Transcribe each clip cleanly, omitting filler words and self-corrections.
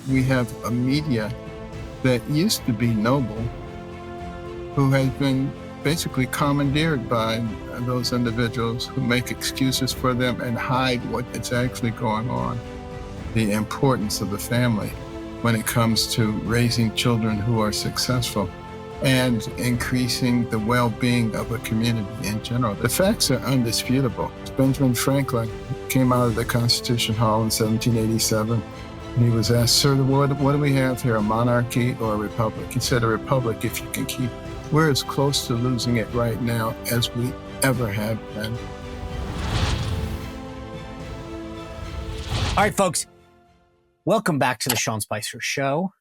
we have a media that used to be noble, who has been basically commandeered by those individuals who make excuses for them and hide what is actually going on. The importance of the family when it comes to raising children who are successful and increasing the well-being of a community in general. The facts are undisputable. Benjamin Franklin came out of the Constitution Hall in 1787, and he was asked, "Sir, what do we have here, a monarchy or a republic?" He said, "A republic if you can keep it." We're as close to losing it right now as we ever have been. All right, folks, welcome back to the Sean Spicer Show.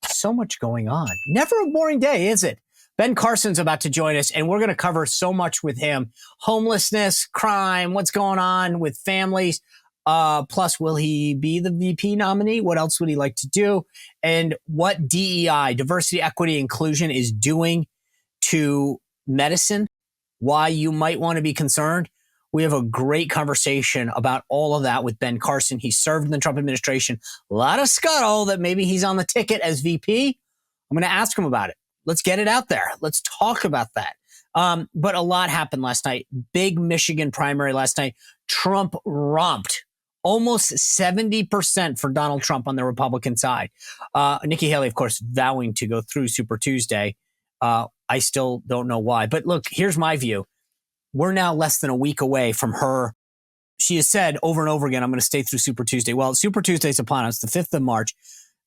So much going on. Never a boring day, is it? Ben Carson's about to join us, and we're going to cover so much with him. Homelessness, crime, what's going on with families. Plus, will he be the VP nominee? What else would he like to do? And what DEI, diversity, equity, inclusion, is doing to medicine, why you might want to be concerned. We have a great conversation about all of that with Ben Carson. He served in the Trump administration. A lot of scuttle that maybe he's on the ticket as VP. I'm going to ask him about it. Let's get it out there. Let's talk about that. But a lot happened last night. Big Michigan primary last night. Trump romped. Almost 70% for Donald Trump on the Republican side. Nikki Haley, of course, vowing to go through Super Tuesday. I still don't know why. But look, here's my view. We're now less than a week away from her. She has said over and over again, I'm going to stay through Super Tuesday. Well, Super Tuesday is upon us, the 5th of March.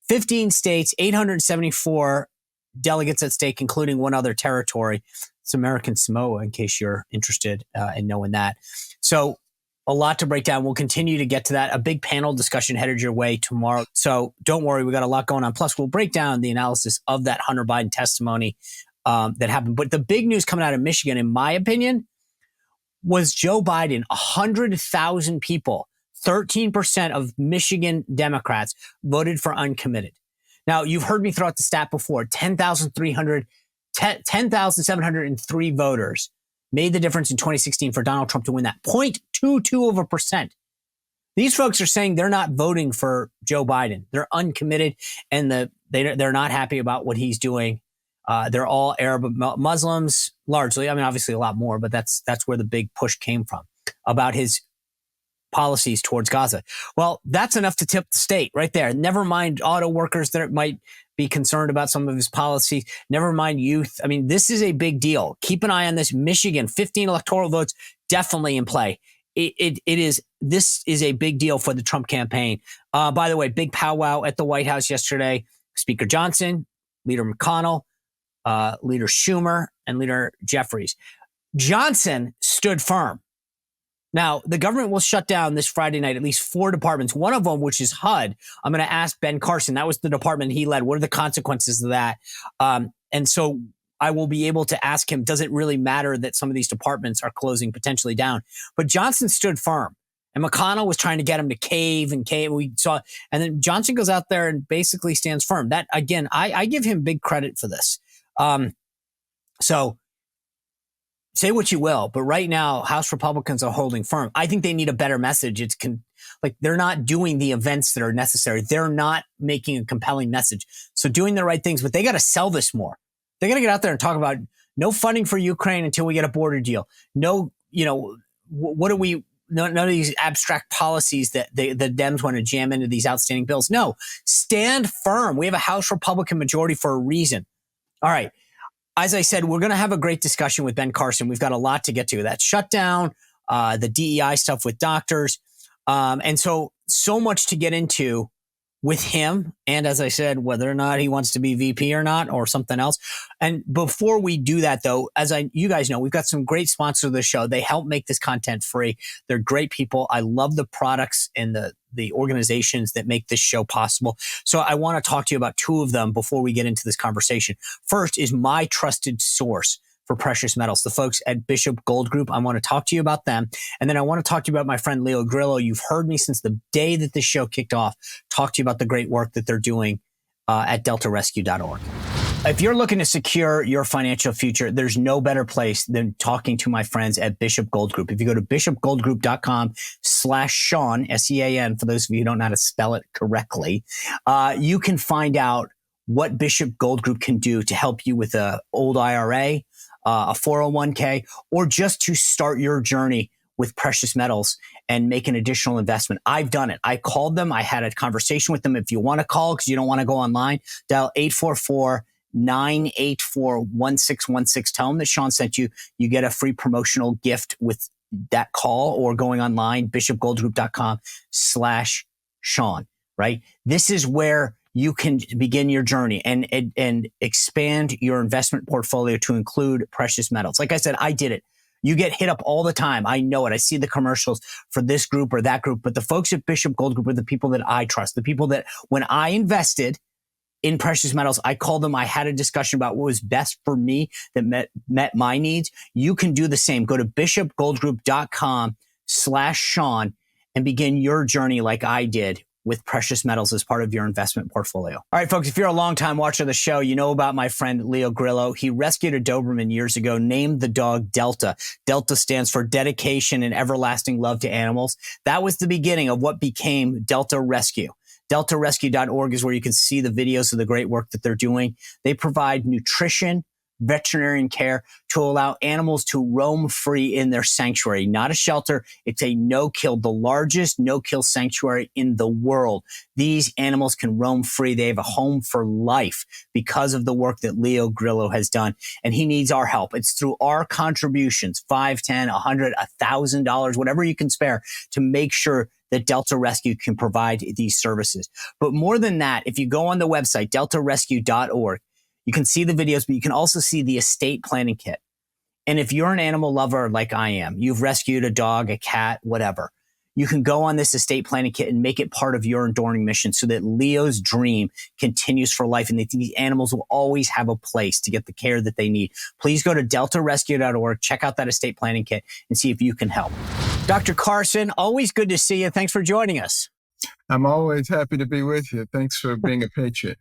15 states, 874 delegates at stake, including one other territory. It's American Samoa, in case you're interested in knowing that. So a lot to break down. We'll continue to get to that. A big panel discussion headed your way tomorrow. So don't worry, we got a lot going on. Plus, we'll break down the analysis of that Hunter Biden testimony that happened. But the big news coming out of Michigan, in my opinion, was Joe Biden. 100,000 people, 13% of Michigan Democrats voted for uncommitted. Now, you've heard me throw out the stat before. 10,703 voters made the difference in 2016 for Donald Trump to win that. 0.22%. These folks are saying they're not voting for Joe Biden. They're uncommitted, and they're not happy about what he's doing. They're all Arab Muslims, largely. I mean, obviously a lot more, but that's where the big push came from about his policies towards Gaza. Well, that's enough to tip the state right there. Never mind auto workers that might be concerned about some of his policies. Never mind youth. I mean, this is a big deal. Keep an eye on this. Michigan, 15 electoral votes definitely in play. This is a big deal for the Trump campaign. By the way, big powwow at the White House yesterday. Speaker Johnson, Leader McConnell, Leader Schumer, and Leader Jeffries. Johnson stood firm. Now, the government will shut down this Friday night at least 4 departments, one of them, which is HUD. I'm going to ask Ben Carson. That was the department he led. What are the consequences of that? And so I will be able to ask him, does it really matter that some of these departments are closing potentially down? But Johnson stood firm. And McConnell was trying to get him to cave. We saw, and then Johnson goes out there and basically stands firm. That, again, I give him big credit for this. So say what you will, but right now, House Republicans are holding firm. I think they need a better message. They're not doing the events that are necessary. They're not making a compelling message. So doing the right things, but they got to sell this more. They got to get out there and talk about no funding for Ukraine until we get a border deal. No, none of these abstract policies that the Dems want to jam into these outstanding bills. No, stand firm. We have a House Republican majority for a reason. All right. As I said, we're going to have a great discussion with Ben Carson. We've got a lot to get to. That shutdown, the DEI stuff with doctors. And so much to get into with him. And as I said, whether or not he wants to be VP or not, or something else. And before we do that, though, you guys know, we've got some great sponsors of the show. They help make this content free. They're great people. I love the products and the organizations that make this show possible. So I want to talk to you about 2 of them before we get into this conversation. First is my trusted source for precious metals, the folks at Bishop Gold Group. I want to talk to you about them. And then I want to talk to you about my friend Leo Grillo. You've heard me since the day that this show kicked off, talk to you about the great work that they're doing at deltarescue.org. If you're looking to secure your financial future, there's no better place than talking to my friends at Bishop Gold Group. If you go to bishopgoldgroup.com/Sean, SEAN, for those of you who don't know how to spell it correctly, you can find out what Bishop Gold Group can do to help you with a old IRA, a 401k, or just to start your journey with precious metals and make an additional investment. I've done it. I called them. I had a conversation with them. If you want to call because you don't want to go online, dial 844-984-1616. Tell them that Sean sent you. You get a free promotional gift with that call, or going online, bishopgoldgroup.com/Sean, right? This is where you can begin your journey and expand your investment portfolio to include precious metals. Like I said, I did it. You get hit up all the time. I know it. I see the commercials for this group or that group, but the folks at Bishop Gold Group are the people that I trust, the people that when I invested in precious metals, I called them. I had a discussion about what was best for me that met my needs. You can do the same. Go to bishopgoldgroup.com/Sean and begin your journey like I did with precious metals as part of your investment portfolio. All right, folks, if you're a longtime watcher of the show, you know about my friend Leo Grillo. He rescued a Doberman years ago, named the dog Delta. Delta stands for dedication and everlasting love to animals. That was the beginning of what became Delta Rescue. DeltaRescue.org is where you can see the videos of the great work that they're doing. They provide nutrition, veterinarian care to allow animals to roam free in their sanctuary. Not a shelter. It's a no-kill, the largest no-kill sanctuary in the world. These animals can roam free. They have a home for life because of the work that Leo Grillo has done. And he needs our help. It's through our contributions, $5, $10, $100, $1,000, whatever you can spare, to make sure that Delta Rescue can provide these services. But more than that, if you go on the website, deltarescue.org, you can see the videos, but you can also see the estate planning kit. And if you're an animal lover like I am, you've rescued a dog, a cat, whatever, you can go on this estate planning kit and make it part of your enduring mission so that Leo's dream continues for life and that these animals will always have a place to get the care that they need. Please go to deltarescue.org, check out that estate planning kit, and see if you can help. Dr. Carson, always good to see you. Thanks for joining us. I'm always happy to be with you. Thanks for being a patriot.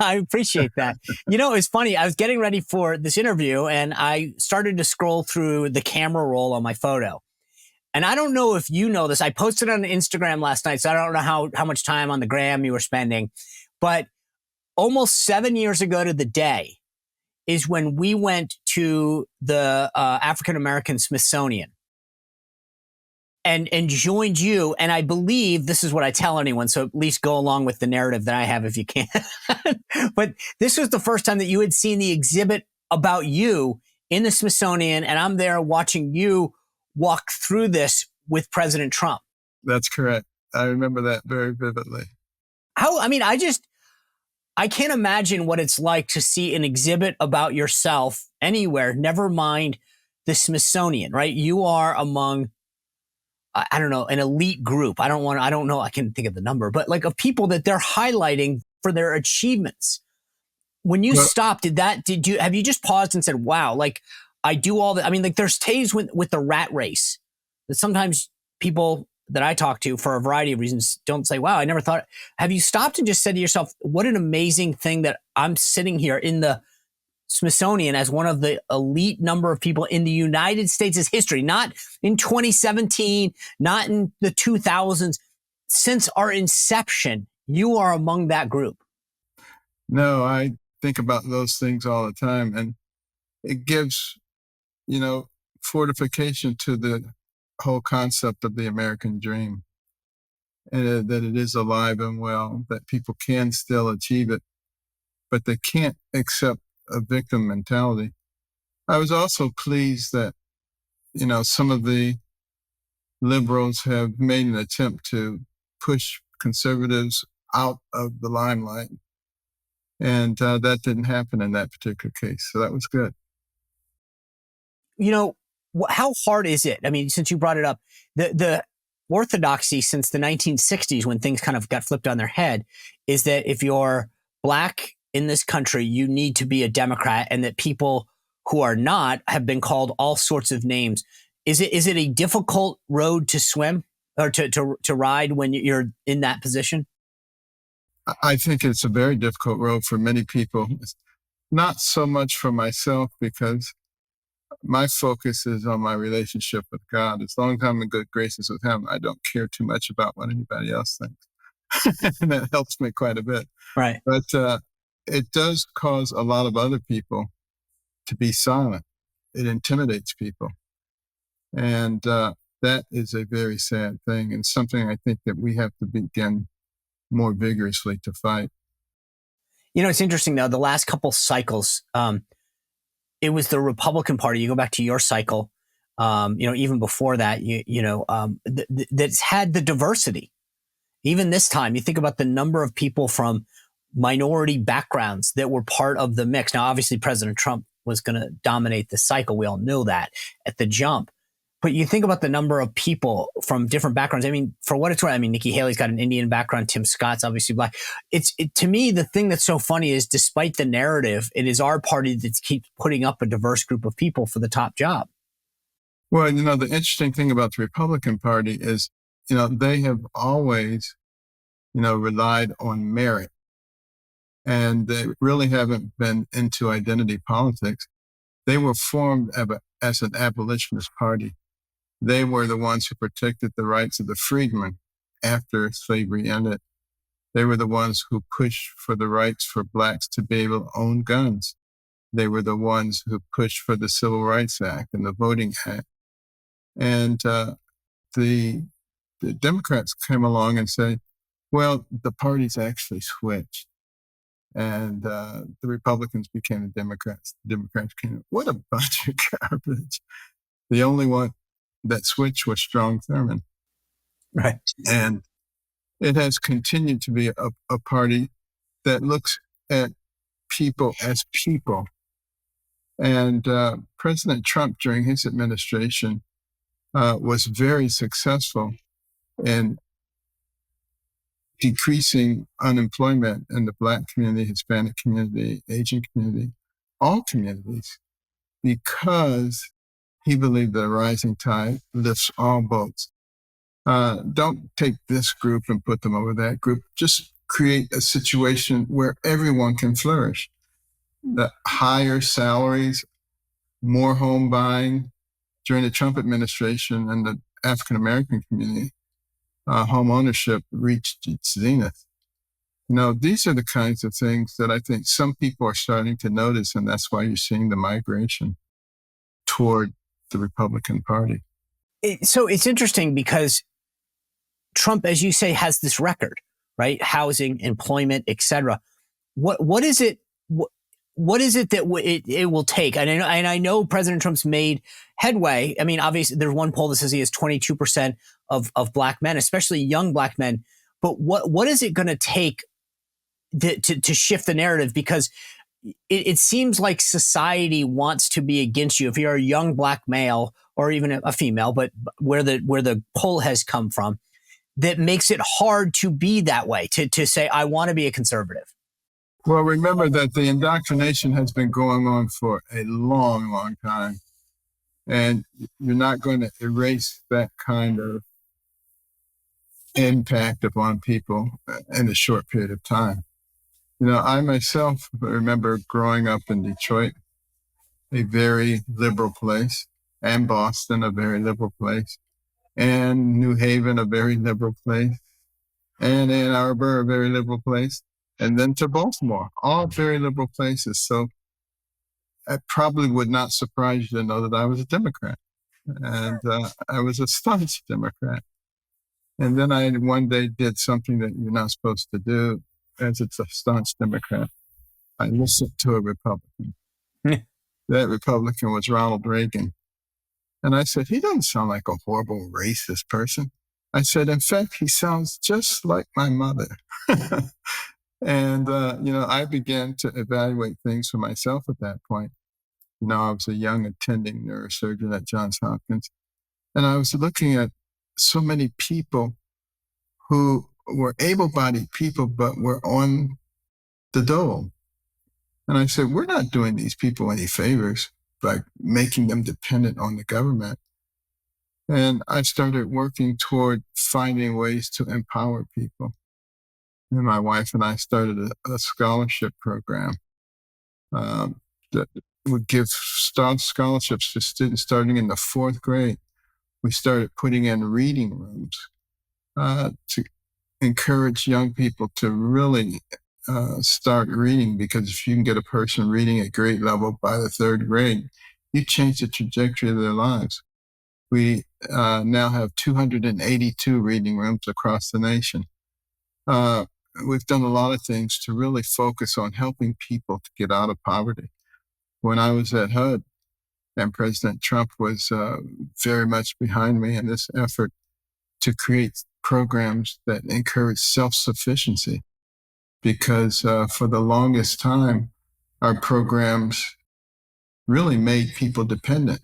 I appreciate that. You know, it's funny. I was getting ready for this interview and I started to scroll through the camera roll on my photo. And I don't know if you know this. I posted on Instagram last night, so I don't know how much time on the gram you were spending. But almost 7 years ago to the day is when we went to the African-American Smithsonian and joined you. And I believe this is what I tell anyone, so at least go along with the narrative that I have if you can. But this was the first time that you had seen the exhibit about you in the Smithsonian, and I'm there watching you walk through this with President Trump. That's correct. I remember that very vividly. I can't imagine what it's like to see an exhibit about yourself anywhere, never mind the Smithsonian, right? You are among, I don't know, an elite group. I don't know, I can't think of the number, but like of people that they're highlighting for their achievements. When you stopped, have you just paused and said, wow, like I do all that? I mean, like there's days with the rat race that sometimes people that I talk to for a variety of reasons don't say, wow, I never thought. Have you stopped and just said to yourself, what an amazing thing that I'm sitting here in the Smithsonian as one of the elite number of people in the United States' history, not in 2017, not in the 2000s, since our inception, you are among that group. No, I think about those things all the time, and it gives, fortification to the whole concept of the American dream, and that it is alive and well, that people can still achieve it, but they can't accept a victim mentality. I was also pleased that, some of the liberals have made an attempt to push conservatives out of the limelight. And that didn't happen in that particular case. So that was good. How hard is it? I mean, since you brought it up, the orthodoxy since the 1960s, when things kind of got flipped on their head, is that if you're Black in this country, you need to be a Democrat, and that people who are not have been called all sorts of names. Is it a difficult road to swim or to ride when you're in that position? I think it's a very difficult road for many people. Not so much for myself, because my focus is on my relationship with God. As long as I'm in good graces with Him, I don't care too much about what anybody else thinks. And that helps me quite a bit. Right. But it does cause a lot of other people to be silent. It intimidates people. And that is a very sad thing, and something I think that we have to begin more vigorously to fight. It's interesting though. The last couple cycles, it was the Republican Party. You go back to your cycle, even before that, that's had the diversity. Even this time, you think about the number of people from minority backgrounds that were part of the mix. Now, obviously, President Trump was going to dominate the cycle. We all know that at the jump. But you think about the number of people from different backgrounds. I mean, for what it's worth, Nikki Haley's got an Indian background. Tim Scott's obviously Black. To me, the thing that's so funny is, despite the narrative, it is our party that keeps putting up a diverse group of people for the top job. Well, the interesting thing about the Republican Party is, they have always, relied on merit. And they really haven't been into identity politics. They were formed as an abolitionist party. They were the ones who protected the rights of the freedmen after slavery ended. They were the ones who pushed for the rights for Blacks to be able to own guns. They were the ones who pushed for the Civil Rights Act and the Voting Act. And the Democrats came along and said, well, the parties actually switched. And the Republicans became the Democrats. The Democrats came. What a bunch of garbage. The only one that switched was Strom Thurmond. Right. And it has continued to be a party that looks at people as people. And President Trump, during his administration, was very successful in decreasing unemployment in the Black community, Hispanic community, Asian community, all communities, because he believed that a rising tide lifts all boats. Don't take this group and put them over that group. Just create a situation where everyone can flourish. The higher salaries, more home buying. During the Trump administration and the African American community, home ownership reached its zenith. These are the kinds of things that I think some people are starting to notice, and that's why you're seeing the migration toward the Republican Party. So it's interesting because Trump, as you say, has this record, right? Housing, employment, etc. What is it? What is it that it will take? And I know President Trump's made headway. I mean, obviously, there's one poll that says he has 22% of Black men, especially young Black men. But what is it going to take to shift the narrative? Because it seems like society wants to be against you if you're a young Black male or even a female, but where the poll has come from, that makes it hard to be that way, to say, I want to be a conservative. Well, remember that the indoctrination has been going on for a long, long time. And you're not going to erase that kind of impact upon people in a short period of time. I myself remember growing up in Detroit, a very liberal place, and Boston, a very liberal place, and New Haven, a very liberal place, and Ann Arbor, a very liberal place, and then to Baltimore, all very liberal places. So it probably would not surprise you to know that I was a Democrat, and I was a staunch Democrat. And then I one day did something that you're not supposed to do as a staunch Democrat. I listened to a Republican. That Republican was Ronald Reagan. And I said, he doesn't sound like a horrible racist person. I said, in fact, he sounds just like my mother. And, I began to evaluate things for myself at that point. I was a young attending neurosurgeon at Johns Hopkins. And I was looking at so many people who were able-bodied people, but were on the dole. And I said, we're not doing these people any favors by making them dependent on the government. And I started working toward finding ways to empower people. And my wife and I started a scholarship program that would give scholarships to students starting in the fourth grade. We started putting in reading rooms to encourage young people to really start reading, because if you can get a person reading at grade level by the third grade, you change the trajectory of their lives. We now have 282 reading rooms across the nation. We've done a lot of things to really focus on helping people to get out of poverty. When I was at HUD, and President Trump was very much behind me in this effort to create programs that encourage self-sufficiency, because for the longest time, our programs really made people dependent.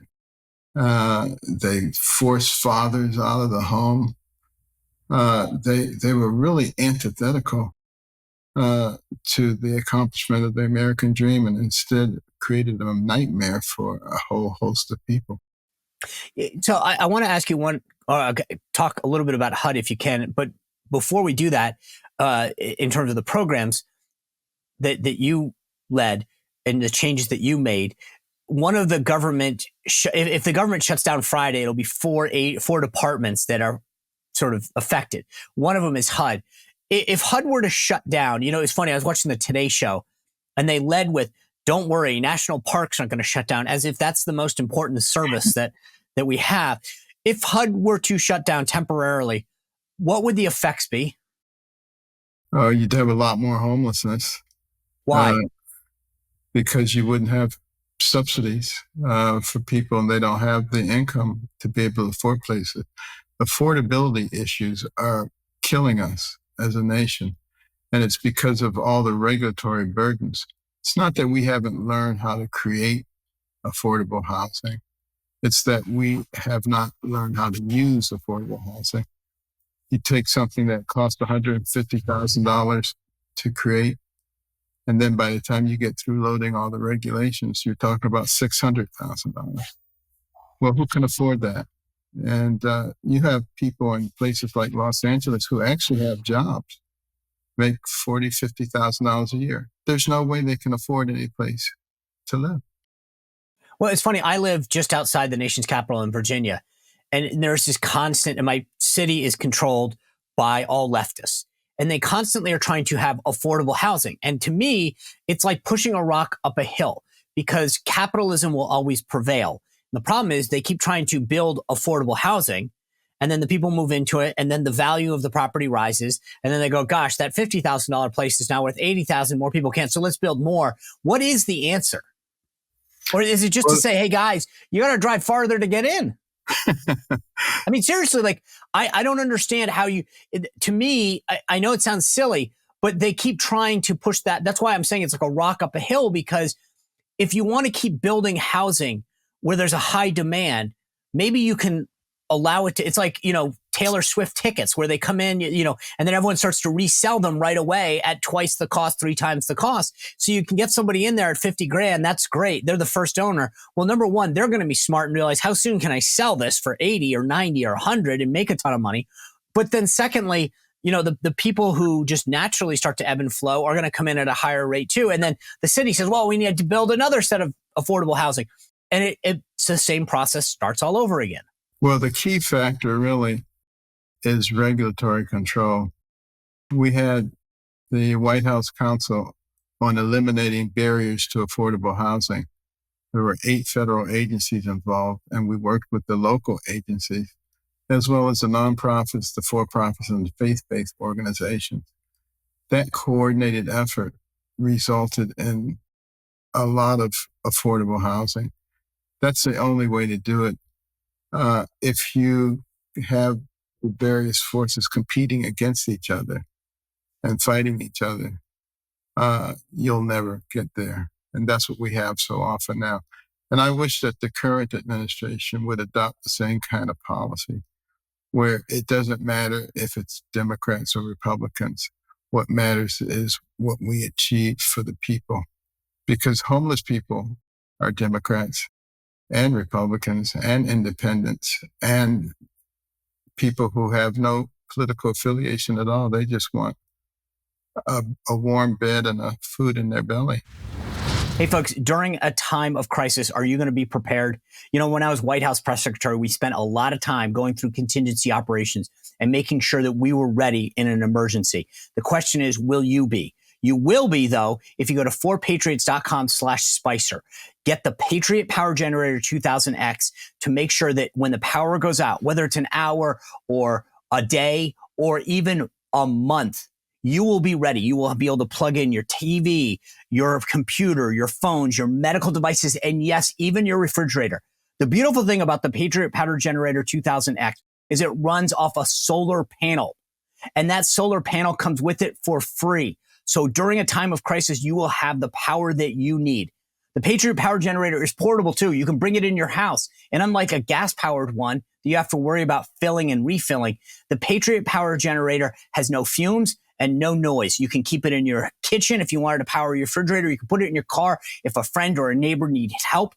They forced fathers out of the home. They were really antithetical to the accomplishment of the American dream, and instead created a nightmare for a whole host of people. So I want to ask you talk a little bit about HUD if you can, but before we do that, in terms of the programs that you led and the changes that you made, one of the government, if the government shuts down Friday, it'll be four departments that are sort of affected. One of them is HUD. If HUD were to shut down, it's funny, I was watching the Today Show and they led with, don't worry, national parks aren't going to shut down, as if that's the most important service that we have. If HUD were to shut down temporarily, what would the effects be? You'd have a lot more homelessness. Why? Because you wouldn't have subsidies for people, and they don't have the income to be able to afford places. Affordability issues are killing us as a nation, and it's because of all the regulatory burdens. It's not that we haven't learned how to create affordable housing. It's that we have not learned how to use affordable housing. You take something that costs $150,000 to create, and then by the time you get through loading all the regulations, you're talking about $600,000. Well, who can afford that? And you have people in places like Los Angeles who actually have jobs, make $40,000, $50,000 a year. There's no way they can afford any place to live. Well, it's funny. I live just outside the nation's capital in Virginia, and there's this constant, and my city is controlled by all leftists, and they constantly are trying to have affordable housing. And to me, it's like pushing a rock up a hill, because capitalism will always prevail. And the problem is they keep trying to build affordable housing, and then the people move into it, and then the value of the property rises, and then they go, gosh, that $50,000 place is now worth $80,000, more people can't, so let's build more. What is the answer? Or is it just to say, hey, guys, you got to drive farther to get in? I mean, seriously, like, I don't understand how to me, I know it sounds silly, but they keep trying to push that. That's why I'm saying it's like a rock up a hill, because if you want to keep building housing where there's a high demand, maybe you can allow it to, it's like, Taylor Swift tickets where they come in, and then everyone starts to resell them right away at twice the cost, 3 times the cost. So you can get somebody in there at $50,000. That's great. They're the first owner. Well, number one, they're going to be smart and realize, how soon can I sell this for 80 or 90 or 100 and make a ton of money? But then secondly, the people who just naturally start to ebb and flow are going to come in at a higher rate too. And then the city says, well, we need to build another set of affordable housing. And it's the same process starts all over again. Well, the key factor really is regulatory control. We had the White House Council on eliminating barriers to affordable housing. There were 8 federal agencies involved, and we worked with the local agencies, as well as the nonprofits, the for-profits, and the faith-based organizations. That coordinated effort resulted in a lot of affordable housing. That's the only way to do it. If you have the various forces competing against each other and fighting each other, you'll never get there. And that's what we have so often now. And I wish that the current administration would adopt the same kind of policy, where it doesn't matter if it's Democrats or Republicans. What matters is what we achieve for the people, because homeless people are Democrats and Republicans and independents and people who have no political affiliation at all. They just want a warm bed and a food in their belly. Hey, folks, during a time of crisis, are you going to be prepared? You know, when I was White House press secretary, we spent a lot of time going through contingency operations and making sure that we were ready in an emergency. The question is, will you be? You will be, though, if you go to 4patriots.com/Spicer. Get the Patriot Power Generator 2000X to make sure that when the power goes out, whether it's an hour or a day or even a month, you will be ready. You will be able to plug in your TV, your computer, your phones, your medical devices, and yes, even your refrigerator. The beautiful thing about the Patriot Power Generator 2000X is it runs off a solar panel, and that solar panel comes with it for free. So during a time of crisis, you will have the power that you need. The Patriot Power Generator is portable too. You can bring it in your house. And unlike a gas-powered one that you have to worry about filling and refilling, the Patriot Power Generator has no fumes and no noise. You can keep it in your kitchen if you wanted to power your refrigerator. You can put it in your car if a friend or a neighbor needs help.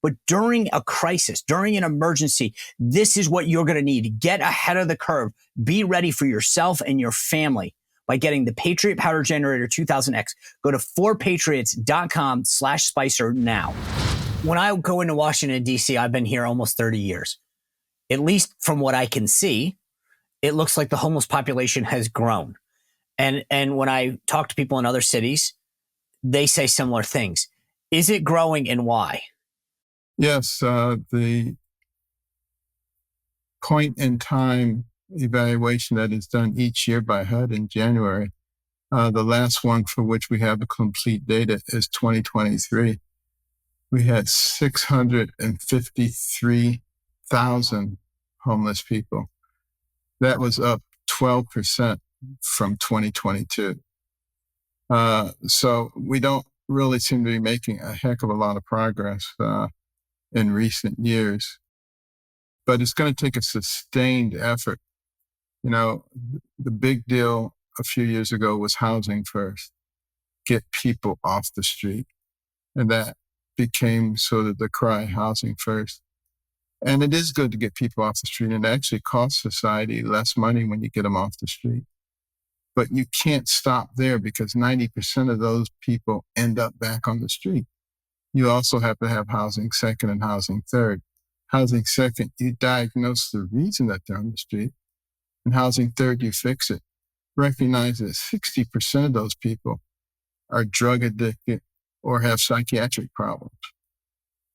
But during a crisis, during an emergency, this is what you're going to need. Get ahead of the curve. Be ready for yourself and your family by getting the Patriot Power Generator 2000X. Go to 4patriots.com/Spicer now. When I go into Washington, D.C., I've been here almost 30 years. At least from what I can see, it looks like the homeless population has grown. And when I talk to people in other cities, they say similar things. Is it growing and why? Yes, the point in time evaluation that is done each year by HUD in January, the last one for which we have the complete data is 2023. We had 653,000 homeless people. That was up 12% from 2022. So we don't really seem to be making a heck of a lot of progress in recent years. But it's going to take a sustained effort. You know, the big deal a few years ago was housing first, get people off the street. And that became sort of the cry, housing first. And it is good to get people off the street, and it actually costs society less money when you get them off the street. But you can't stop there because 90% of those people end up back on the street. You also have to have housing second and housing third. Housing second, you diagnose the reason that they're on the street. And housing third, you fix it. Recognize that 60% of those people are drug addicted or have psychiatric problems.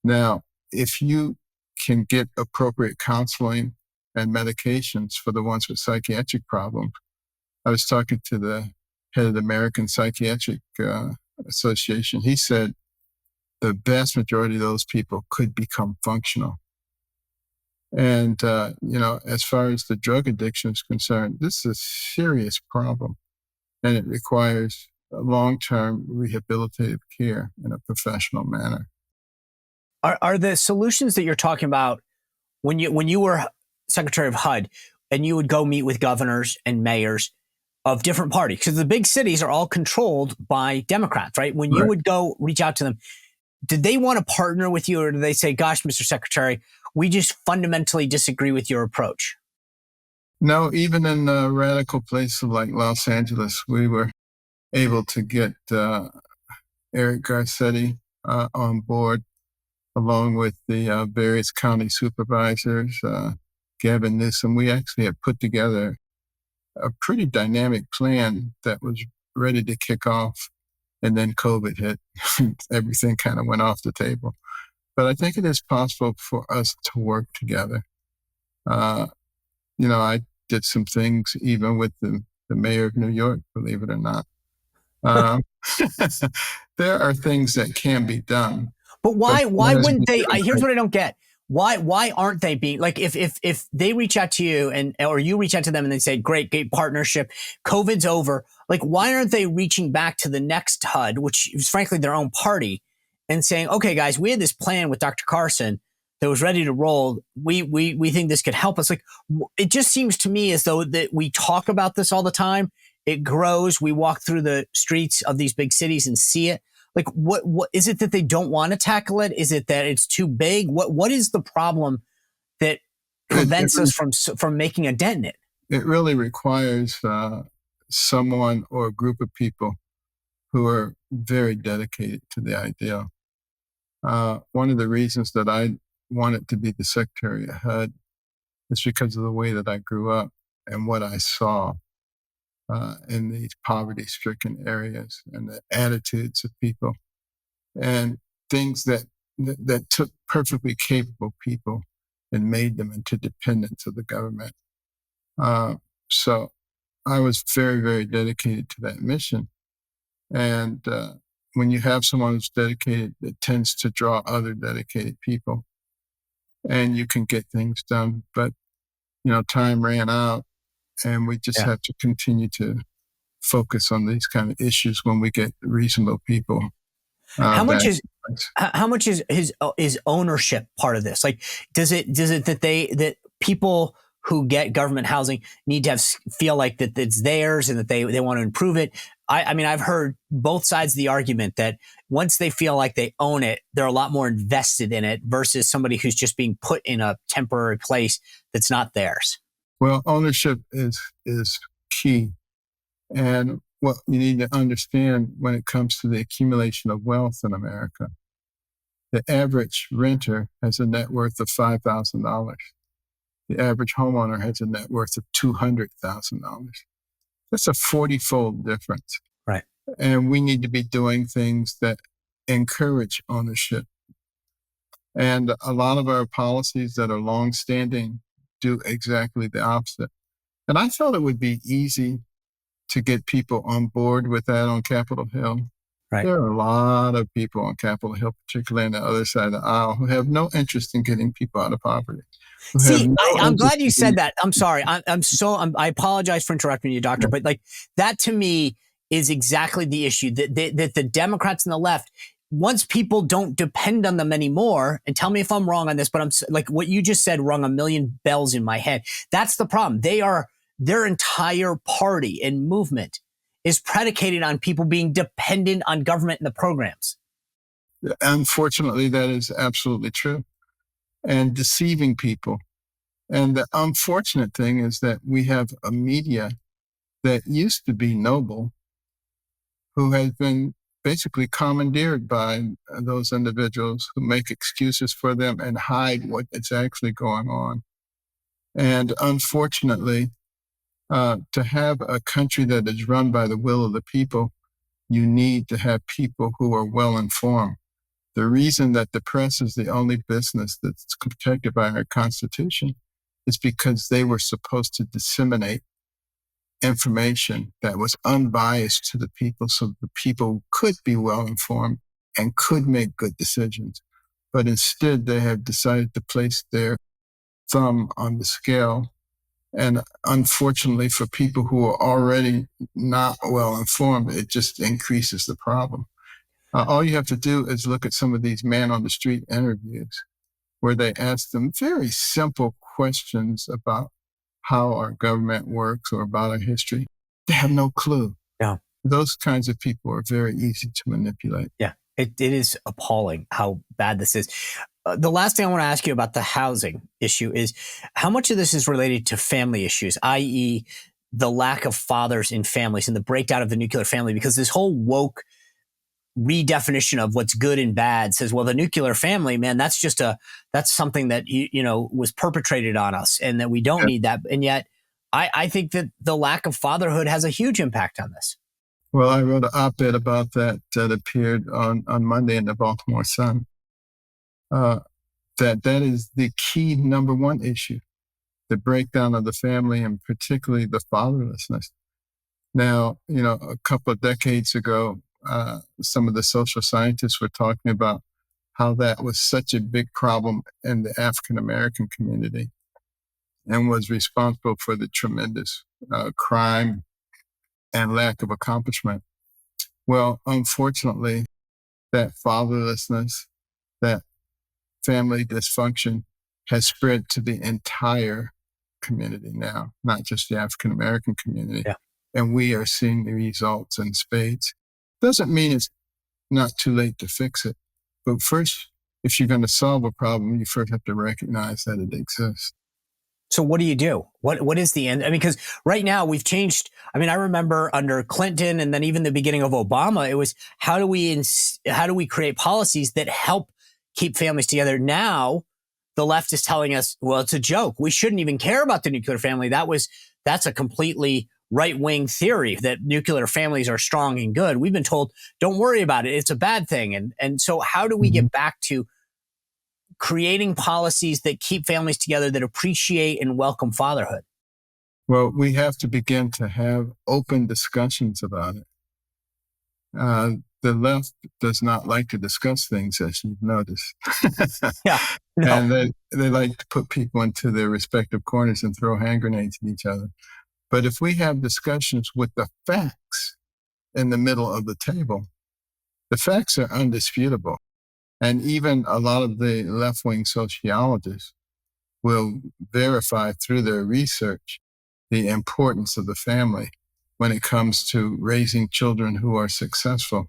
Now, if you can get appropriate counseling and medications for the ones with psychiatric problems, I was talking to the head of the American Psychiatric Association. He said the vast majority of those people could become functional. And, as far as the drug addiction is concerned, this is a serious problem, and it requires long-term rehabilitative care in a professional manner. Are the solutions that you're talking about when you were Secretary of HUD and you would go meet with governors and mayors of different parties, because the big cities are all controlled by Democrats, right? When you would go reach out to them, did they want to partner with you, or did they say, gosh, Mr. Secretary, we just fundamentally disagree with your approach? No, even in radical places like Los Angeles, we were able to get Eric Garcetti on board, along with the various county supervisors, Gavin Newsom. We actually had put together a pretty dynamic plan that was ready to kick off. And then COVID hit. Everything kind of went off the table. But I think it is possible for us to work together. I did some things even with the mayor of New York, believe it or not. There are things that can be done. But why wouldn't they? Here's what I don't get. Why aren't they being like, if they reach out to you or you reach out to them and they say, great partnership, COVID's over. Like, why aren't they reaching back to the next HUD, which is frankly their own party, and saying, okay, guys, we had this plan with Dr. Carson that was ready to roll. We think this could help us. Like, it just seems to me as though that we talk about this all the time. It grows. We walk through the streets of these big cities and see it. Like, what is it that they don't want to tackle it? Is it that it's too big? What is the problem that prevents us from making a dent in it? It really requires someone or a group of people who are very dedicated to the ideal. One of the reasons that I wanted to be the Secretary of HUD is because of the way that I grew up and what I saw in these poverty-stricken areas and the attitudes of people and things that took perfectly capable people and made them into dependents of the government. So I was very, very dedicated to that mission. And when you have someone who's dedicated, it tends to draw other dedicated people, and you can get things done. But time ran out, and we just Yeah. have to continue to focus on these kind of issues when we get reasonable people. How much back is in place. how much is his ownership part of this? Like, does it that people who get government housing need to feel like that it's theirs and that they want to improve it? I mean, I've heard both sides of the argument that once they feel like they own it, they're a lot more invested in it versus somebody who's just being put in a temporary place that's not theirs. Well, ownership is key. And what you need to understand when it comes to the accumulation of wealth in America, the average renter has a net worth of $5,000. The average homeowner has a net worth of $200,000. That's a 40-fold difference. Right. And we need to be doing things that encourage ownership. And a lot of our policies that are longstanding do exactly the opposite. And I felt it would be easy to get people on board with that on Capitol Hill. Right. There are a lot of people on Capitol Hill, particularly on the other side of the aisle, who have no interest in getting people out of poverty. See, I'm glad you said that. I'm sorry. I apologize for interrupting you, Doctor, but like that to me is exactly the issue that the Democrats and the left, once people don't depend on them anymore, and tell me if I'm wrong on this, but I'm like what you just said rung a million bells in my head. That's the problem. Their entire party and movement is predicated on people being dependent on government and the programs. Unfortunately, that is absolutely true. And deceiving people. And the unfortunate thing is that we have a media that used to be noble who has been basically commandeered by those individuals who make excuses for them and hide what is actually going on. And unfortunately, to have a country that is run by the will of the people, you need to have people who are well informed. The reason that the press is the only business that's protected by our Constitution is because they were supposed to disseminate information that was unbiased to the people so the people could be well informed and could make good decisions. But instead, they have decided to place their thumb on the scale. And unfortunately, for people who are already not well informed, it just increases the problem. All you have to do is look at some of these man on the street interviews where they ask them very simple questions about how our government works or about our history. They have no clue. Yeah. Those kinds of people are very easy to manipulate. Yeah. It is appalling how bad this is. The last thing I want to ask you about the housing issue is how much of this is related to family issues, i.e., the lack of fathers in families and the breakdown of the nuclear family, because this whole woke redefinition of what's good and bad says, well, the nuclear family, man, that's something that, was perpetrated on us and that we don't need that. And yet I think that the lack of fatherhood has a huge impact on this. Well, I wrote an op-ed about that appeared on Monday in the Baltimore Sun. That is the key number one issue, the breakdown of the family and particularly the fatherlessness. Now, a couple of decades ago, some of the social scientists were talking about how that was such a big problem in the African American community and was responsible for the tremendous crime and lack of accomplishment. Well, unfortunately, that fatherlessness, that family dysfunction has spread to the entire community now, not just the African American community. Yeah. And we are seeing the results in spades. Doesn't mean it's not too late to fix it. But first, if you're going to solve a problem, you first have to recognize that it exists. So what do you do? What is the end? I mean, because right now we've changed. I mean, I remember under Clinton and then even the beginning of Obama, it was how do we create policies that help keep families together? Now the left is telling us, well, it's a joke. We shouldn't even care about the nuclear family. That's a completely right-wing theory that nuclear families are strong and good. We've been told, don't worry about it. It's a bad thing. And so how do we get back to creating policies that keep families together, that appreciate and welcome fatherhood? Well, we have to begin to have open discussions about it. The left does not like to discuss things, as you've noticed. Yeah. No. And they like to put people into their respective corners and throw hand grenades at each other. But if we have discussions with the facts in the middle of the table, the facts are undisputable. And even a lot of the left-wing sociologists will verify through their research the importance of the family when it comes to raising children who are successful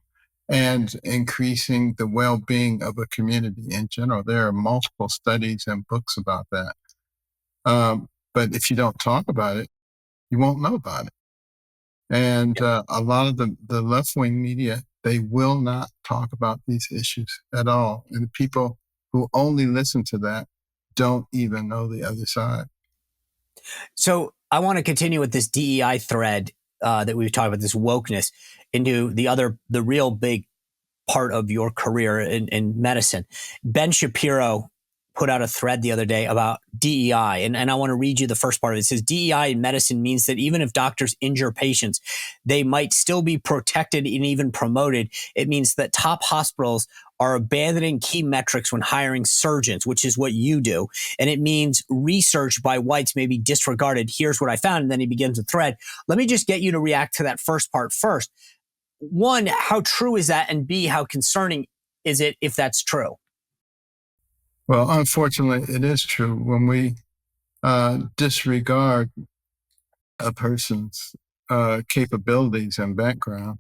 and increasing the well-being of a community in general. There are multiple studies and books about that. But if you don't talk about it, you won't know about it. And a lot of the left-wing media, they will not talk about these issues at all. And the people who only listen to that don't even know the other side. So I want to continue with this DEI thread that we've talked about, this wokeness, into the real big part of your career in medicine. Ben Shapiro put out a thread the other day about DEI, and I want to read you the first part of it. It says, DEI in medicine means that even if doctors injure patients, they might still be protected and even promoted. It means that top hospitals are abandoning key metrics when hiring surgeons, which is what you do. And it means research by whites may be disregarded. Here's what I found. And then he begins a thread. Let me just get you to react to that first part first. One, how true is that? And B, how concerning is it if that's true? Well, unfortunately, it is true. When we disregard a person's capabilities and background,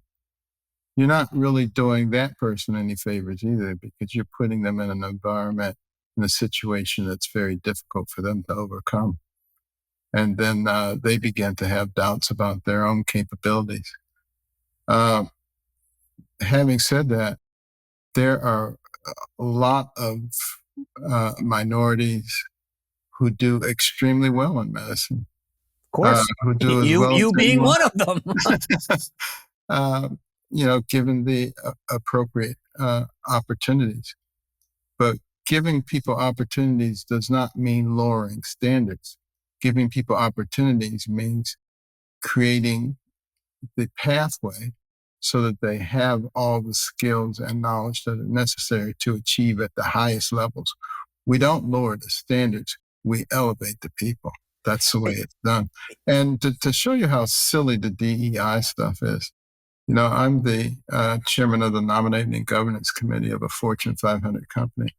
you're not really doing that person any favors either, because you're putting them in an environment, in a situation that's very difficult for them to overcome. And then they begin to have doubts about their own capabilities. Having said that, there are a lot of minorities who do extremely well in medicine. Of course, who do as well you as being anyone. one of them. Given the appropriate opportunities. But giving people opportunities does not mean lowering standards. Giving people opportunities means creating the pathway so that they have all the skills and knowledge that are necessary to achieve at the highest levels. We don't lower the standards, we elevate the people. That's the way it's done. And to show you how silly the DEI stuff is, I'm the chairman of the Nominating and Governance Committee of a Fortune 500 company.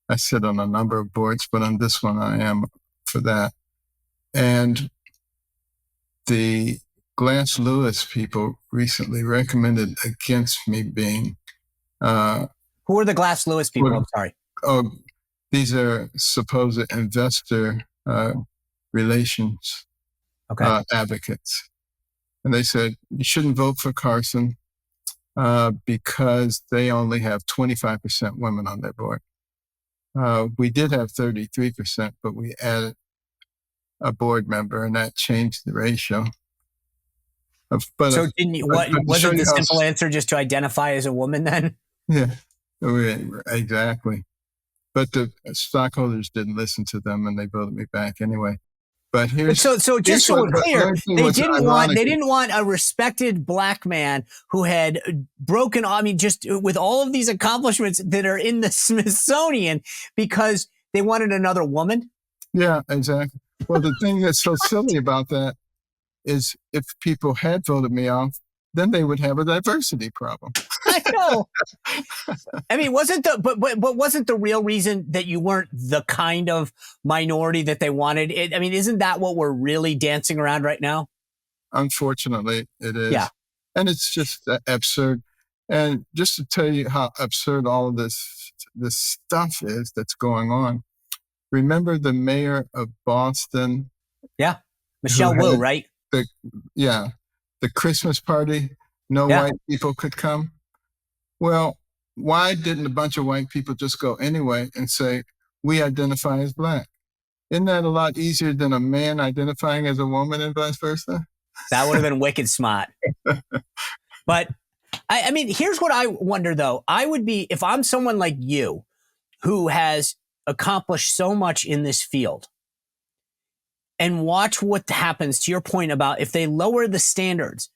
I sit on a number of boards, but on this one I am for that. And the Glass Lewis people recently recommended against me being. Who are the Glass Lewis people? I'm sorry. Oh, these are supposed investor relations advocates. And they said, you shouldn't vote for Carson because they only have 25% women on their board. We did have 33%, but we added a board member, and that changed the ratio. So wasn't the simple answer just to identify as a woman then? Yeah, exactly. But the stockholders didn't listen to them, and they voted me back anyway. But just so we're clear, they didn't want a respected black man who had broken. I mean, just with all of these accomplishments that are in the Smithsonian, because they wanted another woman. Yeah, exactly. Well, the thing that's so silly about that is if people had voted me off, then they would have a diversity problem. I know. I mean, wasn't the real reason that you weren't the kind of minority that they wanted? Isn't that what we're really dancing around right now? Unfortunately, it is. Yeah. And it's just absurd. And just to tell you how absurd all of this stuff is that's going on, remember the mayor of Boston Yeah. who Michelle Wu, had right? the, yeah, the Christmas party, no Yeah. white people could come. Well, why didn't a bunch of white people just go anyway and say, we identify as black? Isn't that a lot easier than a man identifying as a woman and vice versa? That would have been wicked smart. But I mean, here's what I wonder though. I would be, if I'm someone like you who has accomplished so much in this field, and watch what happens to your point about if they lower the standards,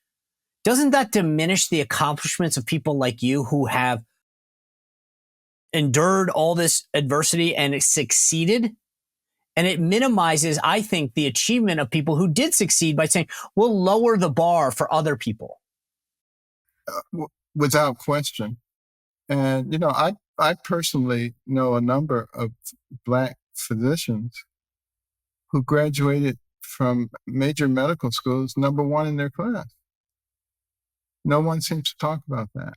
doesn't that diminish the accomplishments of people like you who have endured all this adversity and succeeded? And it minimizes, I think, the achievement of people who did succeed by saying, we'll lower the bar for other people. Without question. And, I personally know a number of black physicians who graduated from major medical schools, number one in their class. No one seems to talk about that.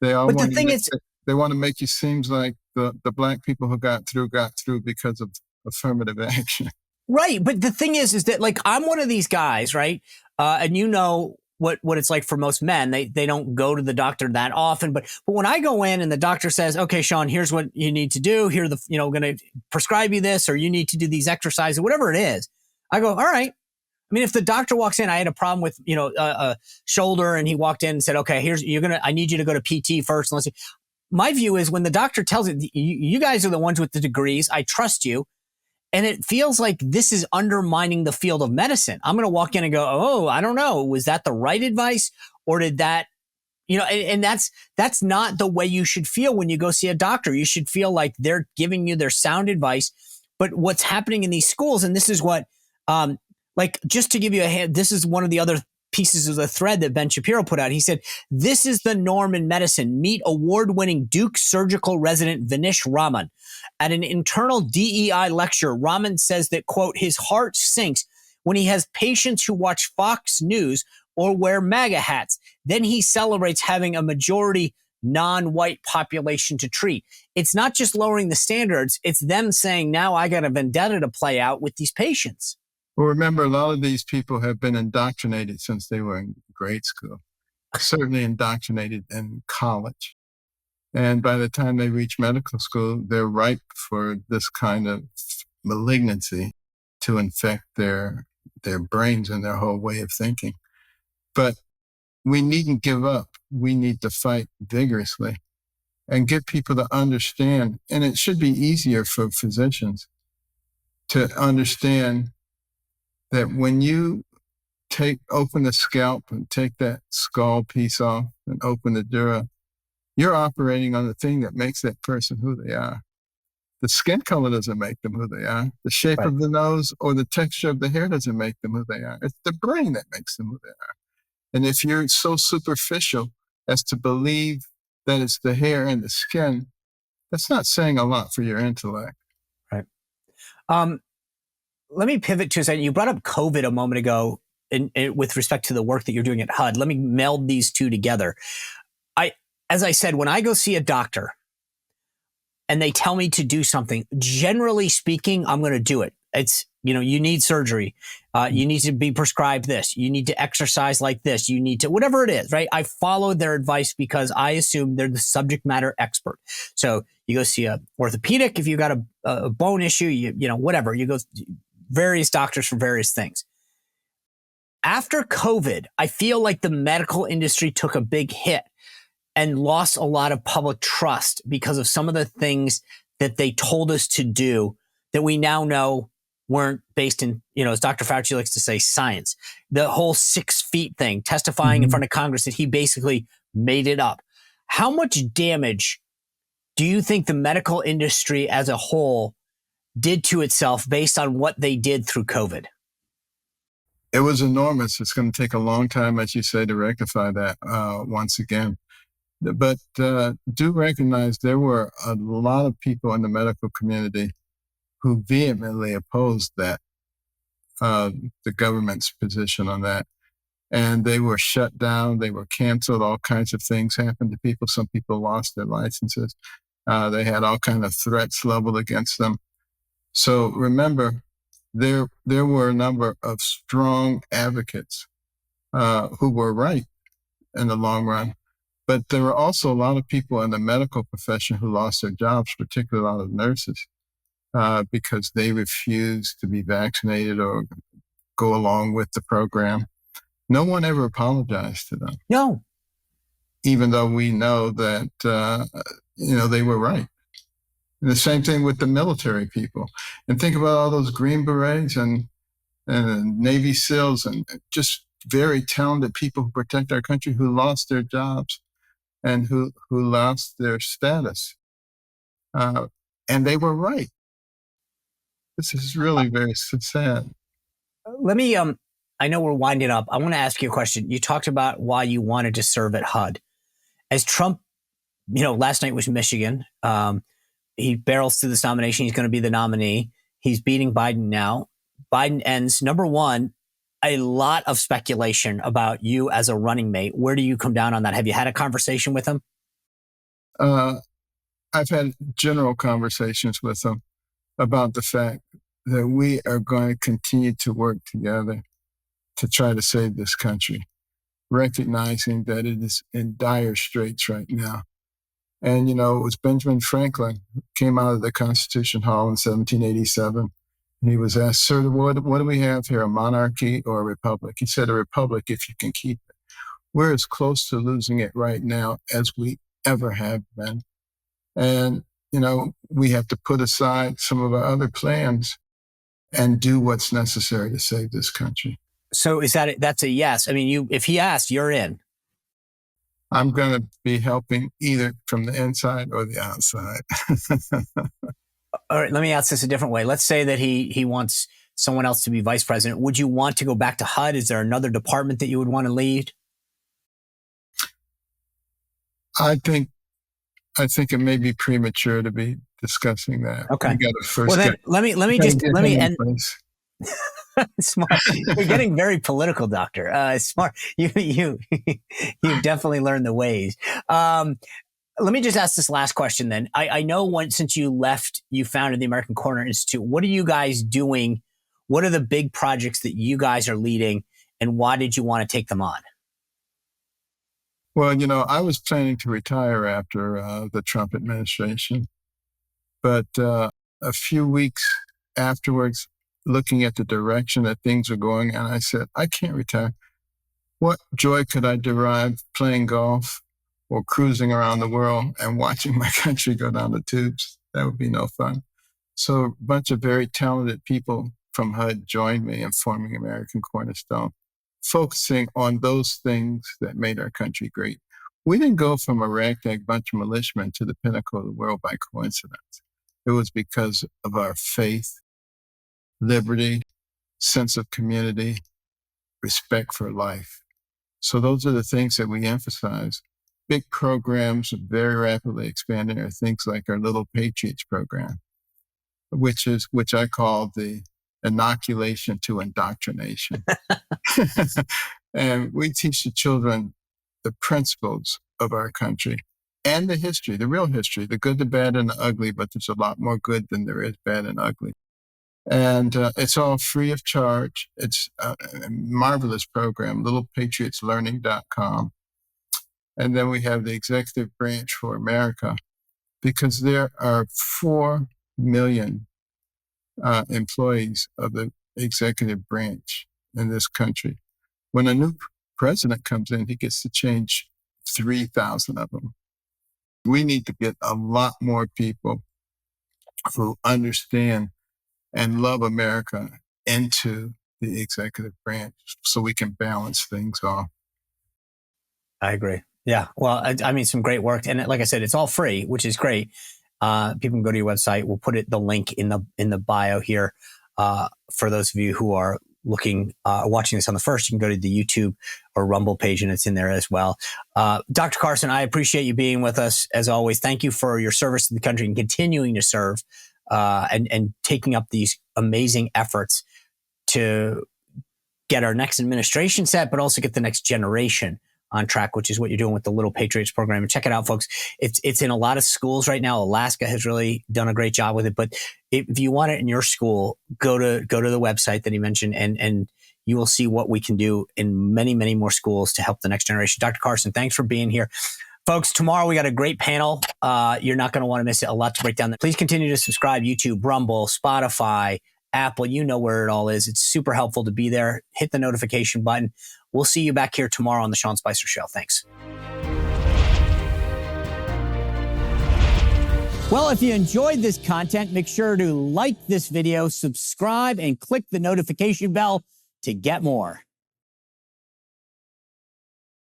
They all But the want to thing make is, they want to make you seem like the black people who got through because of affirmative action. right. But the thing is that like, I'm one of these guys, right? And you know what it's like for most men. They don't go to the doctor that often, but when I go in and the doctor says, okay, Sean, here's what you need to do. Here, going to prescribe you this, or you need to do these exercises, whatever it is. I go, all right. I mean, if the doctor walks in, I had a problem with, a shoulder, and he walked in and said, okay, I need you to go to PT first. And let's see. My view is when the doctor tells it, you guys are the ones with the degrees. I trust you. And it feels like this is undermining the field of medicine. I'm going to walk in and go, oh, I don't know. Was that the right advice? Or did that, and that's not the way you should feel when you go see a doctor. You should feel like they're giving you their sound advice. But what's happening in these schools, and this is what, like, just to give you a hand, this is one of the other pieces of the thread that Ben Shapiro put out. He said, this is the norm in medicine. Meet award-winning Duke surgical resident Vinish Raman. At an internal DEI lecture, Raman says that, quote, his heart sinks when he has patients who watch Fox News or wear MAGA hats. Then he celebrates having a majority non-white population to treat. It's not just lowering the standards. It's them saying, now I got a vendetta to play out with these patients. Well, remember, a lot of these people have been indoctrinated since they were in grade school, certainly indoctrinated in college. And by the time they reach medical school, they're ripe for this kind of malignancy to infect their brains and their whole way of thinking. But we needn't give up. We need to fight vigorously and get people to understand. And it should be easier for physicians to understand that when you open the scalp and take that skull piece off and open the dura, you're operating on the thing that makes that person who they are. The skin color doesn't make them who they are. The shape Right. of the nose or the texture of the hair doesn't make them who they are. It's the brain that makes them who they are. And if you're so superficial as to believe that it's the hair and the skin, that's not saying a lot for your intellect. Right. Let me pivot to a second. You brought up COVID a moment ago with respect to the work that you're doing at HUD. Let me meld these two together. As I said, when I go see a doctor and they tell me to do something, generally speaking, I'm going to do it. It's, you need surgery. You need to be prescribed this. You need to exercise like this. You need to, whatever it is, right? I follow their advice because I assume they're the subject matter expert. So you go see a orthopedic if you got a bone issue, whatever. You go various doctors for various things. After COVID, I feel like the medical industry took a big hit and lost a lot of public trust because of some of the things that they told us to do that we now know weren't based in, as Dr. Fauci likes to say, science. The whole 6 feet thing, testifying in front of Congress that he basically made it up. How much damage do you think the medical industry as a whole did to itself based on what they did through COVID? It was enormous. It's going to take a long time, as you say, to rectify that once again. But do recognize there were a lot of people in the medical community who vehemently opposed that, the government's position on that. And they were shut down. They were canceled. All kinds of things happened to people. Some people lost their licenses. They had all kinds of threats leveled against them. So remember, there were a number of strong advocates who were right in the long run. But there were also a lot of people in the medical profession who lost their jobs, particularly a lot of nurses, because they refused to be vaccinated or go along with the program. No one ever apologized to them. No. Even though we know that, they were right. And the same thing with the military people. And think about all those Green Berets and Navy SEALs and just very talented people who protect our country who lost their jobs and who lost their status. And they were right. This is really very sad. Let me, I know we're winding up. I want to ask you a question. You talked about why you wanted to serve at HUD. As Trump, last night was Michigan. He barrels through this nomination. He's going to be the nominee. He's beating Biden now. Biden ends. Number one, a lot of speculation about you as a running mate. Where do you come down on that? Have you had a conversation with him? I've had general conversations with him about the fact that we are going to continue to work together to try to save this country, recognizing that it is in dire straits right now. And, it was Benjamin Franklin who came out of the Constitution Hall in 1787. And he was asked, "Sir, what do we have here, a monarchy or a republic?" He said, "A republic if you can keep it." We're as close to losing it right now as we ever have been. And, we have to put aside some of our other plans and do what's necessary to save this country. So that's a yes. I mean, if he asked, you're in. I'm going to be helping either from the inside or the outside. All right, let me ask this a different way. Let's say that he wants someone else to be vice president. Would you want to go back to HUD? Is there another department that you would want to lead? I think it may be premature to be discussing that. Okay. Well, then let me end. Smart. You're getting very political, Doctor. Smart. You you've definitely learned the ways. Let me just ask this last question then. I know since you left, you founded the American Corner Institute. What are you guys doing? What are the big projects that you guys are leading, and why did you want to take them on? Well, I was planning to retire after the Trump administration, but a few weeks afterwards, looking at the direction that things were going in, I said, I can't retire. What joy could I derive playing golf or cruising around the world and watching my country go down the tubes? That would be no fun. So a bunch of very talented people from HUD joined me in forming American Cornerstone, focusing on those things that made our country great. We didn't go from a ragtag bunch of militiamen to the pinnacle of the world by coincidence. It was because of our faith, liberty, sense of community, respect for life. So those are the things that we emphasize. Big programs very rapidly expanding are things like our Little Patriots program, which I call the inoculation to indoctrination. And we teach the children the principles of our country and the history, the real history, the good, the bad, and the ugly, but there's a lot more good than there is bad and ugly. And it's all free of charge. It's a marvelous program, littlepatriotslearning.com. And then we have the executive branch for America, because there are 4 million employees of the executive branch in this country. When a new president comes in, he gets to change 3,000 of them. We need to get a lot more people who understand and love America into the executive branch so we can balance things off. I agree. Yeah. Well, I mean, some great work. And like I said, it's all free, which is great. People can go to your website. We'll put the link in the bio here. For those of you who are watching this on the first, you can go to the YouTube or Rumble page and it's in there as well. Dr. Carson, I appreciate you being with us as always. Thank you for your service to the country and continuing to serve, and taking up these amazing efforts to get our next administration set, but also get the next generation on track, which is what you're doing with the Little Patriots program. And check it out, folks. It's in a lot of schools right now. Alaska has really done a great job with it. But if you want it in your school, go to the website that he mentioned, and you will see what we can do in many, many more schools to help the next generation. Dr. Carson, thanks for being here. Folks, tomorrow we got a great panel. You're not going to want to miss it. A lot to break down. Please continue to subscribe. YouTube, Rumble, Spotify, Apple, you know where it all is. It's super helpful to be there. Hit the notification button. We'll see you back here tomorrow on the Sean Spicer Show. Thanks. Well, if you enjoyed this content, make sure to like this video, subscribe, and click the notification bell to get more.